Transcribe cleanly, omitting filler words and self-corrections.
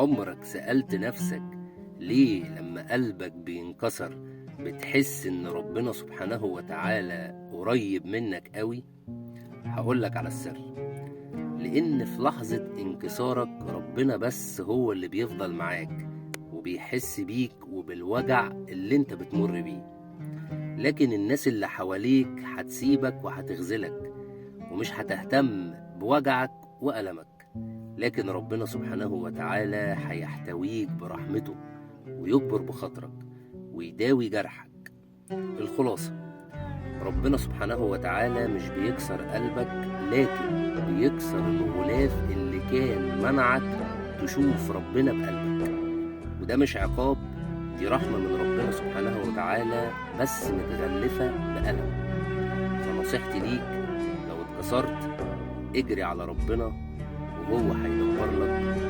عمرك سألت نفسك ليه لما قلبك بينكسر بتحس إن ربنا سبحانه وتعالى قريب منك قوي؟ هقولك على السر. لأن في لحظة انكسارك ربنا بس هو اللي بيفضل معاك وبيحس بيك وبالوجع اللي انت بتمر بيه، لكن الناس اللي حواليك هتسيبك وهتخذلك ومش هتهتم بوجعك وألمك. لكن ربنا سبحانه وتعالى هيحتويك برحمته ويكبر بخاطرك ويداوي جرحك. الخلاصة، ربنا سبحانه وتعالى مش بيكسر قلبك، لكن بيكسر الغلاف اللي كان منعك تشوف ربنا بقلبك. وده مش عقاب، دي رحمة من ربنا سبحانه وتعالى بس متغلفة بألم. فنصيحتي ليك، لو اتكسرت اجري على ربنا وهو هينور لك